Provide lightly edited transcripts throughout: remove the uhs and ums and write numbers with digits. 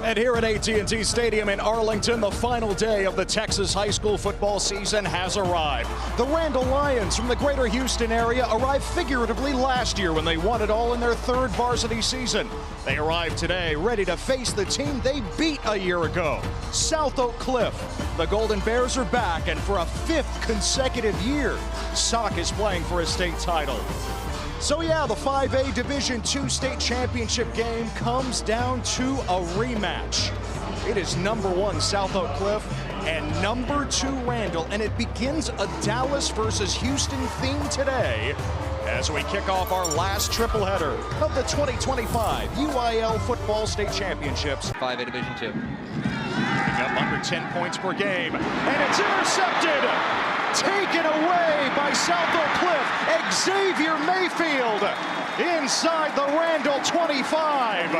And here at AT&T Stadium in Arlington, the final day of the Texas high school football season has arrived. The Randle Lions from the greater Houston area arrived figuratively last year when they won it all in their third varsity season. They arrived today ready to face the team they beat a year ago, South Oak Cliff. The Golden Bears are back, and for a fifth consecutive year, SOC is playing for a state title. So yeah, the 5A Division II state championship game comes down to a rematch. It is number 1 South Oak Cliff and number 2 Randle, and it begins a Dallas versus Houston theme today as we kick off our last triple header of the 2025 UIL Football State Championships. 5A Division II. Picking up under 10 points per game, and it's intercepted! Taken away by South Oak Cliff, Xavier Mayfield inside the Randle 25.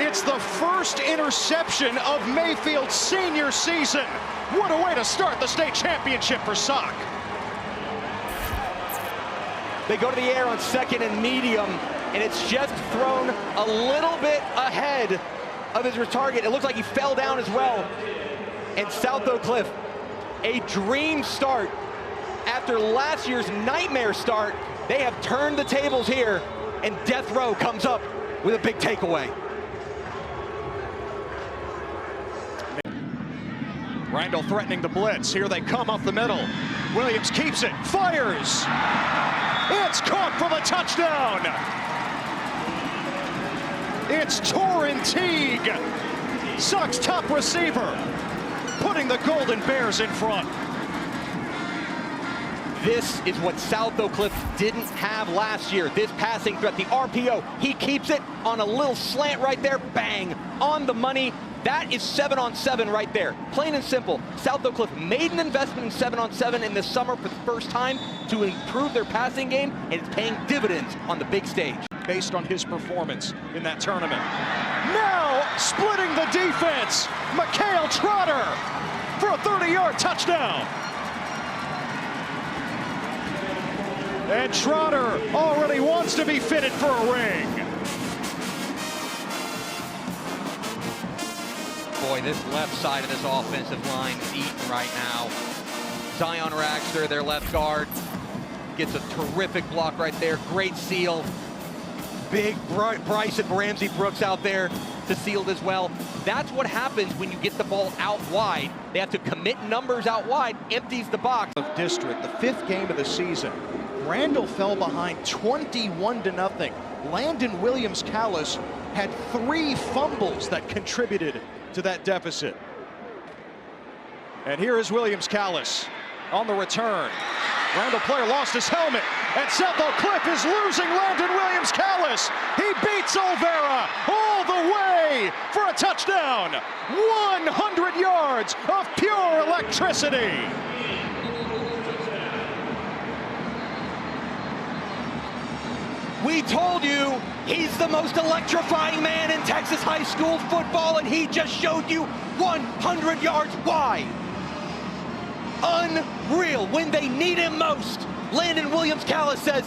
It's the first interception of Mayfield's senior season. What a way to start the state championship for SOC. They go to the air on second and medium, and it's just thrown a little bit ahead of his target. It looks like he fell down as well. And South Oak Cliff, a dream start after last year's nightmare start. They have turned the tables here, and Death Row comes up with a big takeaway. Randle threatening the blitz. Here they come up the middle. Williams keeps it, fires. It's caught for the touchdown. It's Torrin Teague, SOC's top receiver, putting the Golden Bears in front. This is what South Oak Cliff didn't have last year. This passing threat, the RPO, he keeps it on a little slant right there, bang, on the money. That is 7-on-7 right there. Plain and simple. South Oak Cliff made an investment in 7-on-7 in the summer for the first time to improve their passing game, and it's paying dividends on the big stage. Based on his performance in that tournament. Now splitting the defense, Mikhail Trotter for a 30-yard touchdown. And Trotter already wants to be fitted for a ring. Boy, this left side of this offensive line is eating right now. Zion Raxter, their left guard, gets a terrific block right there. Great seal. Big Bryson Ramsey Brooks out there to seal it as well. That's what happens when you get the ball out wide. They have to commit numbers out wide, empties the box. Of district, the 5th game of the season. Randle fell behind 21-0. Landon Williams-Callis had 3 fumbles that contributed to that deficit. And here is Williams-Callis on the return. Randle player lost his helmet, and South Oak Cliff is losing Landon Williams-Callis. He beats Olvera all the way for a touchdown. 100 yards of pure electricity. We told you he's the most electrifying man in Texas high school football, and he just showed you 100 yards wide. Unreal. When they need him most, Landon Williams-Callis says,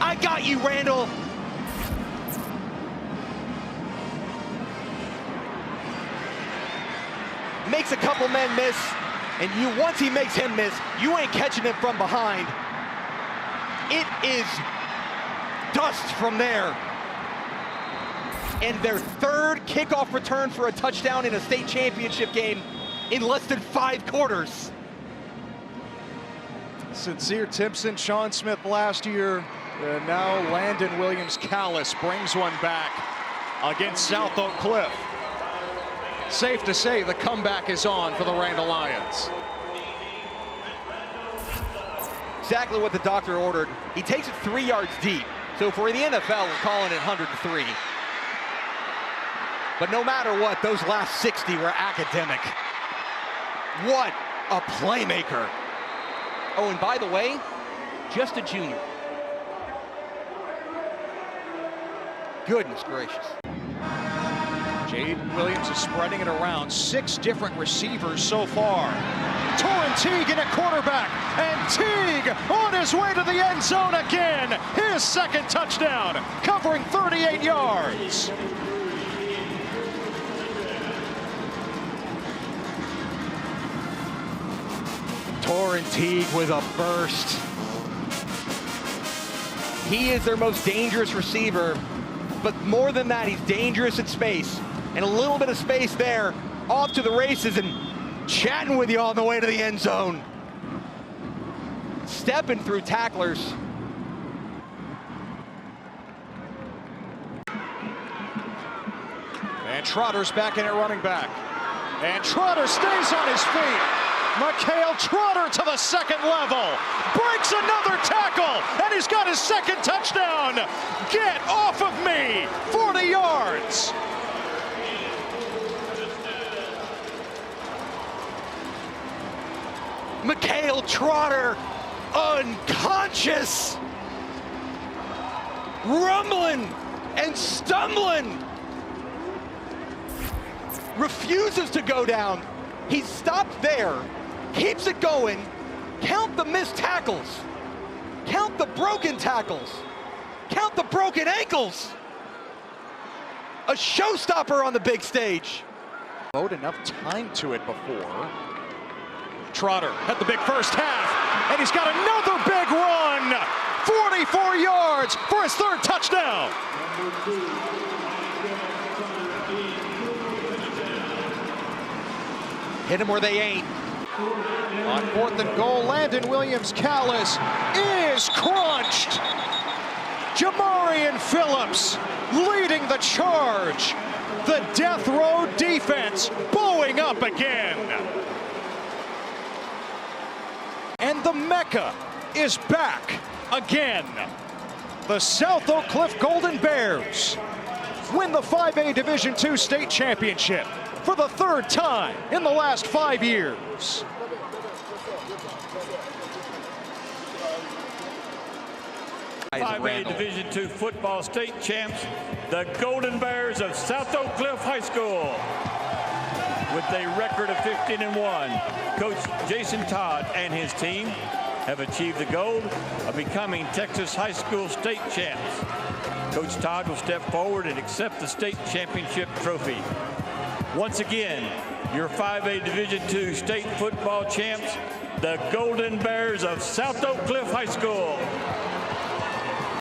I got you, Randle. Makes a couple men miss, and once he makes him miss, you ain't catching him from behind. It is dust from there. And their third kickoff return for a touchdown in a state championship game in less than 5 quarters. Sincere Timpson, Sean Smith last year, and now Landon Williams-Callis brings one back against South Oak Cliff. Safe to say the comeback is on for the Randle Lions. Exactly what the doctor ordered. He takes it 3 yards deep. So for the NFL, we're calling it 103. But no matter what, those last 60 were academic. What a playmaker. Oh, and by the way, just a junior. Goodness gracious. Jaden Williams is spreading it around. 6 different receivers so far. Torrin Teague in at quarterback, and Teague on his way to the end zone again. His second touchdown, covering 38 yards. Aaron Teague with a burst. He is their most dangerous receiver, but more than that, he's dangerous in space. And a little bit of space there, off to the races and chatting with you on the way to the end zone. Stepping through tacklers. And Trotter's back in at running back. And Trotter stays on his feet. Mikhail Trotter to the second level. Breaks another tackle. And he's got his second touchdown. Get off of me. 40 yards. Mikhail Trotter, unconscious. Rumbling and stumbling. Refuses to go down. He stopped there, keeps it going. Count the missed tackles. Count the broken tackles. Count the broken ankles. A showstopper on the big stage. Enough time to it before. Trotter had the big first half, and he's got another big run. 44 yards for his third touchdown. Hit him where they ain't. On 4th and goal, Landon Williams-Callis is crunched. Jamarian Phillips leading the charge. The death row defense bowing up again. And the Mecca is back again. The South Oak Cliff Golden Bears win the 5A Division II state championship for the third time in the last 5 years. '5A Division II football state champs, the Golden Bears of South Oak Cliff High School. With a record of 15-1, Coach Jason Todd and his team have achieved the goal of becoming Texas High School state champs. Coach Todd will step forward and accept the state championship trophy. Once again, your 5A Division II state football champs, the Golden Bears of South Oak Cliff High School.